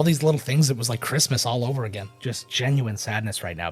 All these little things, it was like Christmas all over again. Just genuine sadness right now.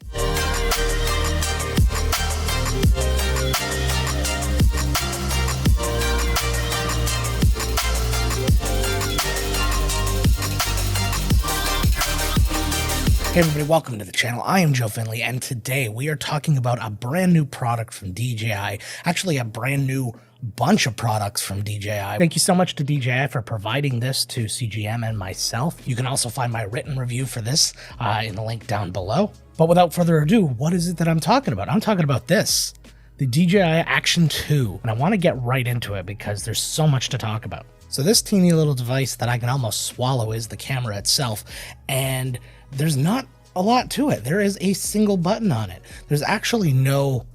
Hey everybody, welcome to the channel. I am Joe Finley, and today we are talking about a brand new product from DJI. Actually, a brand new bunch of products from DJI. Thank you so much to DJI for providing this to CGM and myself. You can also find my written review for this in the link down below. But without further ado, what is it that I'm talking about? I'm talking about this, the DJI Action 2. And I want to get right into it because there's so much to talk about. So this teeny little device that I can almost swallow is the camera itself. And there's not a lot to it. There is a single button on it. There's actually no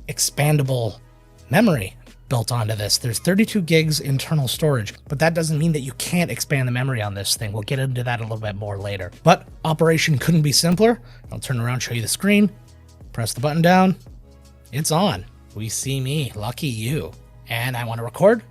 expandable memory built onto this. There's 32 gigs internal storage, but that doesn't mean that you can't expand the memory on this thing. We'll get into that a little bit more later. But operation couldn't be simpler. I'll turn around, show you the screen, press the button down. It's on. We see me. Lucky you. And I want to record.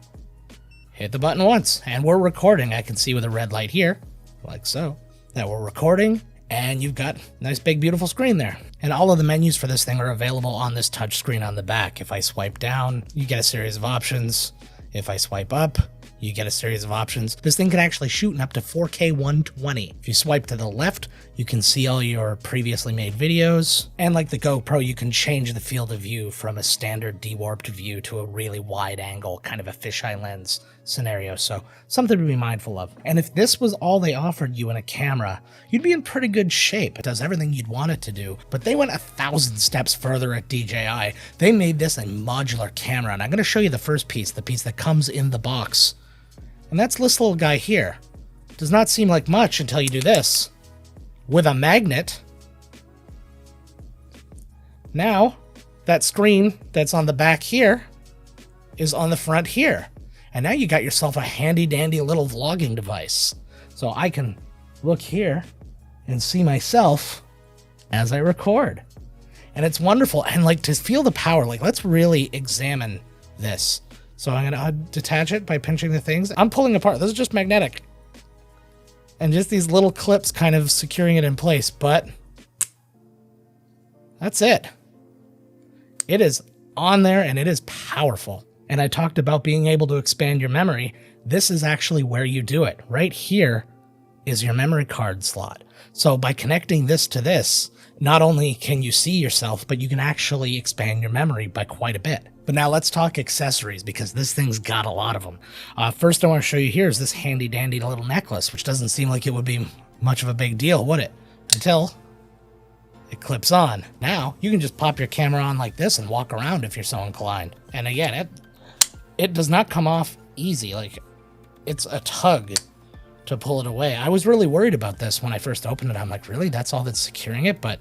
Hit the button once, and we're recording. I can see with a red light here, like so, that we're recording. And you've got a nice big beautiful screen there. And all of the menus for this thing are available on this touch screen on the back. If I swipe down, you get a series of options. If I swipe up, you get a series of options. This thing can actually shoot in up to 4K 120. If you swipe to the left, you can see all your previously made videos. And like the GoPro, you can change the field of view from a standard de-warped view to a really wide angle, kind of a fisheye lens scenario. So something to be mindful of. And if this was all they offered you in a camera, you'd be in pretty good shape. It does everything you'd want it to do. But they went 1,000 steps further at DJI. They made this a modular camera. And I'm going to show you the first piece, the piece that comes in the box. And that's this little guy here. Does not seem like much until you do this. With a magnet. Now, that screen that's on the back here is on the front here. And now you got yourself a handy dandy little vlogging device. So I can look here and see myself as I record. And it's wonderful. And like to feel the power, like let's really examine this. So I'm going to detach it by pinching the things. I'm pulling apart. This is just magnetic. And just these little clips kind of securing it in place. But that's it. It is on there and it is powerful. And I talked about being able to expand your memory. This is actually where you do it. Right here is your memory card slot. So by connecting this to this, not only can you see yourself, but you can actually expand your memory by quite a bit. But now let's talk accessories because this thing's got a lot of them. First I want to show you here is this handy dandy little necklace, which doesn't seem like it would be much of a big deal, would it? Until it clips on. Now you can just pop your camera on like this and walk around if you're so inclined. And again, it does not come off easy. Like it's a tug to pull it away. I was really worried about this when I first opened it. I'm like, really? That's all that's securing it? But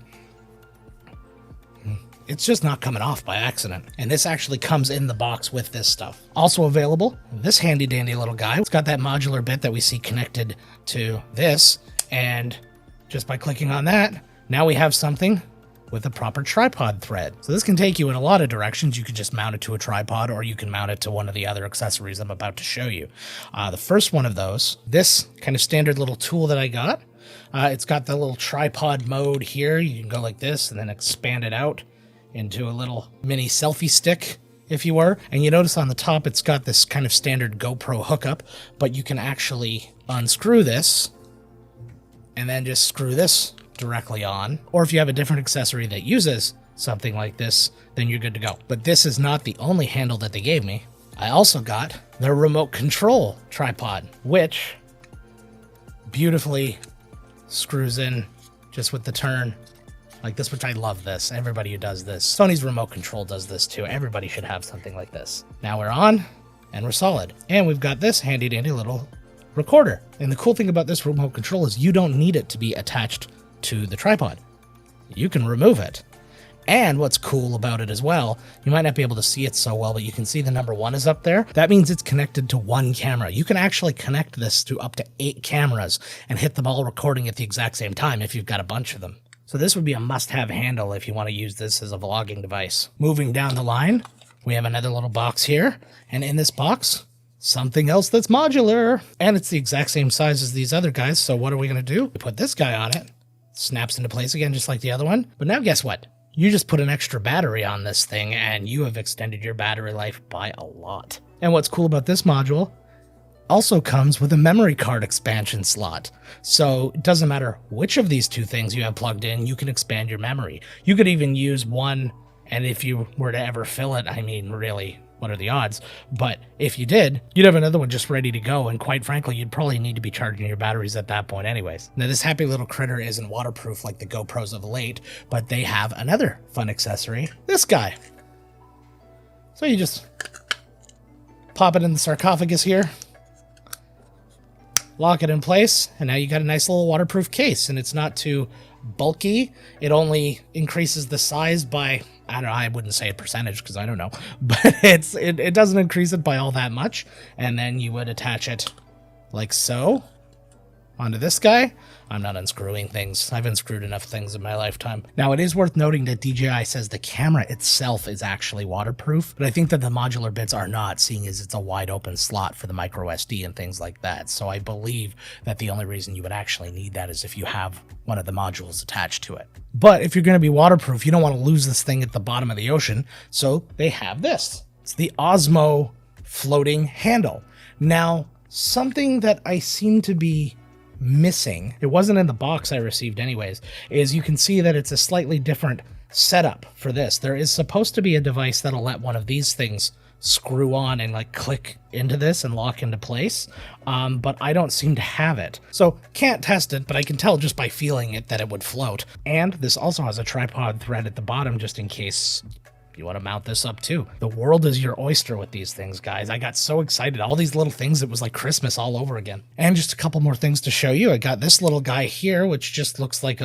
it's just not coming off by accident. And this actually comes in the box with this stuff. Also available, this handy dandy little guy. It's got that modular bit that we see connected to this. And just by clicking on that, now we have something with a proper tripod thread. So this can take you in a lot of directions. You could just mount it to a tripod or you can mount it to one of the other accessories I'm about to show you. The first one of those, this kind of standard little tool that I got, it's got the little tripod mode here. You can go like this and then expand it out into a little mini selfie stick, if you were. And you notice on the top, it's got this kind of standard GoPro hookup, but you can actually unscrew this and then just screw this directly on. Or if you have a different accessory that uses something like this, then you're good to go. But this is not the only handle that they gave me. I also got their remote control tripod, which beautifully screws in just with the turn like this, which I love this. Everybody who does this. Sony's remote control does this too. Everybody should have something like this. Now we're on and we're solid. And we've got this handy dandy little recorder. And the cool thing about this remote control is you don't need it to be attached to the tripod. You can remove it. And what's cool about it as well, you might not be able to see it so well, but you can see the number 1 is up there. That means it's connected to one camera. You can actually connect this to up to 8 cameras and hit them all recording at the exact same time if you've got a bunch of them. So this would be a must-have handle if you want to use this as a vlogging device. Moving down the line, we have another little box here. And in this box, something else that's modular. And it's the exact same size as these other guys. So what are we going to do? We put this guy on it. Snaps into place again, just like the other one. But now guess what? You just put an extra battery on this thing and you have extended your battery life by a lot. And what's cool about this module, also comes with a memory card expansion slot. So it doesn't matter which of these two things you have plugged in, you can expand your memory. You could even use one, and if you were to ever fill it, I mean, really, what are the odds? But if you did, you'd have another one just ready to go, and quite frankly, you'd probably need to be charging your batteries at that point anyways. Now, this happy little critter isn't waterproof like the GoPros of late, but they have another fun accessory, this guy. So you just pop it in the sarcophagus here, lock it in place, and now you got a nice little waterproof case, and it's not too bulky. It only increases the size by, I don't know, I wouldn't say a percentage because I don't know, but it doesn't increase it by all that much. And then you would attach it like so onto this guy. I'm not unscrewing things. I've unscrewed enough things in my lifetime. Now, it is worth noting that DJI says the camera itself is actually waterproof, but I think that the modular bits are not, seeing as it's a wide open slot for the micro SD and things like that. So I believe that the only reason you would actually need that is if you have one of the modules attached to it. But if you're going to be waterproof, you don't want to lose this thing at the bottom of the ocean. So they have this. It's the Osmo floating handle. Now, something that I seem to be missing, it wasn't in the box I received anyways, is you can see that it's a slightly different setup for this. There is supposed to be a device that'll let one of these things screw on and like click into this and lock into place, but I don't seem to have it. So can't test it, but I can tell just by feeling it that it would float. And this also has a tripod thread at the bottom just in case you want to mount this up too. The world is your oyster with these things, guys. I got so excited. All these little things, it was like Christmas all over again. And just a couple more things to show you. I got this little guy here, which just looks like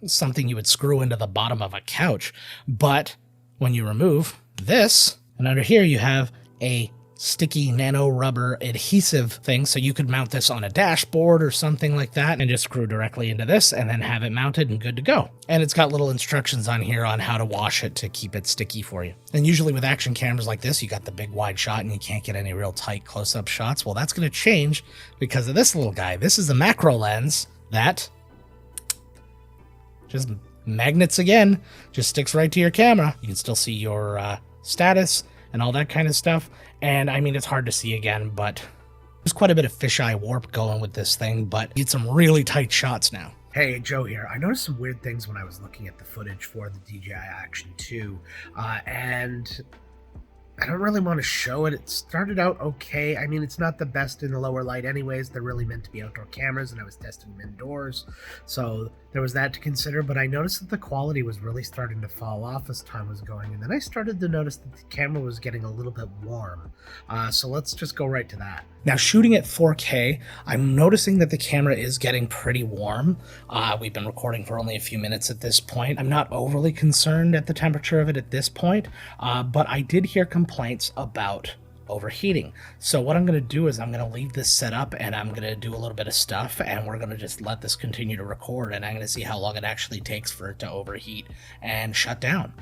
something you would screw into the bottom of a couch. But when you remove this, and under here you have a sticky nano rubber adhesive thing, so you could mount this on a dashboard or something like that and just screw directly into this and then have it mounted and good to go. And it's got little instructions on here on how to wash it to keep it sticky for you. And usually with action cameras like this, you got the big wide shot and you can't get any real tight close-up shots. Well, that's going to change because of this little guy. This is a macro lens that just magnets again, just sticks right to your camera. You can still see your status and all that kind of stuff. And I mean, it's hard to see again, but there's quite a bit of fisheye warp going with this thing, but you get some really tight shots now. Hey, Joe here. I noticed some weird things when I was looking at the footage for the DJI Action 2, and I don't really want to show it. It started out okay. I mean, it's not the best in the lower light anyways. They're really meant to be outdoor cameras, and I was testing them indoors, so there was that to consider. But I noticed that the quality was really starting to fall off as time was going, and then I started to notice that the camera was getting a little bit warm. So let's just go right to that. Now, shooting at 4K, I'm noticing that the camera is getting pretty warm. We've been recording for only a few minutes at this point. I'm not overly concerned at the temperature of it at this point, but I did hear complaints about overheating. So what I'm going to do is I'm going to leave this set up and I'm going to do a little bit of stuff, and we're going to just let this continue to record, and I'm going to see how long it actually takes for it to overheat and shut down.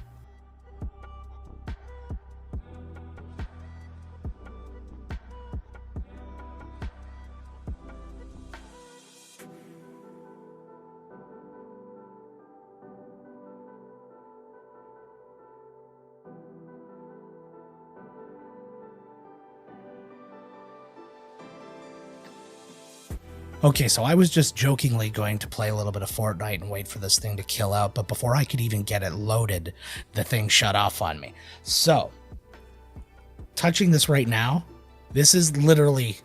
Okay, so I was just jokingly going to play a little bit of Fortnite and wait for this thing to kill out, but before I could even get it loaded, the thing shut off on me. So, touching this right now, this is literally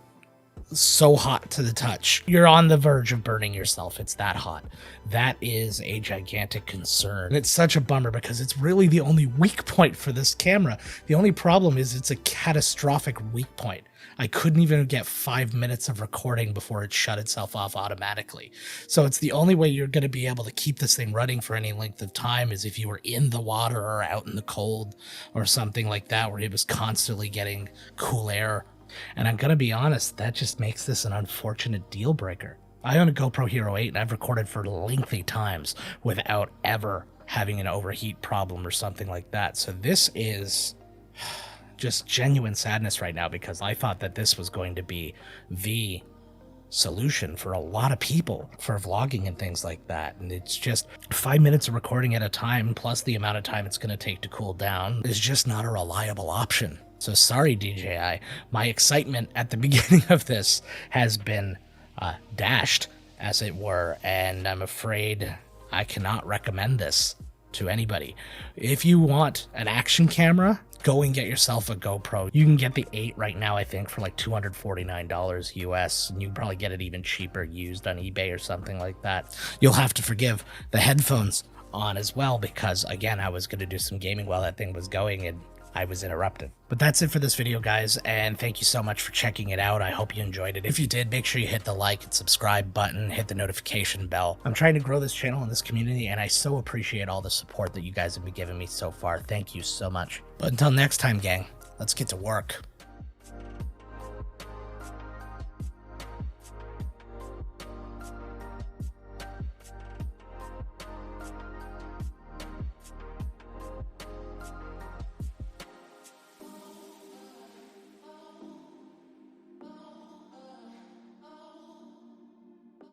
so hot to the touch. You're on the verge of burning yourself. It's that hot. That is a gigantic concern. And it's such a bummer because it's really the only weak point for this camera. The only problem is it's a catastrophic weak point. I couldn't even get 5 minutes of recording before it shut itself off automatically. So it's the only way you're going to be able to keep this thing running for any length of time is if you were in the water or out in the cold or something like that, where it was constantly getting cool air. And I'm going to be honest, that just makes this an unfortunate deal breaker. I own a GoPro Hero 8 and I've recorded for lengthy times without ever having an overheat problem or something like that. So this is just genuine sadness right now, because I thought that this was going to be the solution for a lot of people for vlogging and things like that. And it's just 5 minutes of recording at a time, plus the amount of time it's going to take to cool down, is just not a reliable option. So sorry, DJI. My excitement at the beginning of this has been dashed, as it were, and I'm afraid I cannot recommend this to anybody. If you want an action camera, go and get yourself a GoPro. You can get the 8 right now, I think, for like $249 US, and you can probably get it even cheaper used on eBay or something like that. You'll have to forgive the headphones on as well, because again, I was going to do some gaming while that thing was going and I was interrupted. But that's it for this video, guys, and thank you so much for checking it out. I hope you enjoyed it. If you did, make sure you hit the like and subscribe button, hit the notification bell. I'm trying to grow this channel and this community, and I so appreciate all the support that you guys have been giving me so far. Thank you so much. But until next time, gang, let's get to work.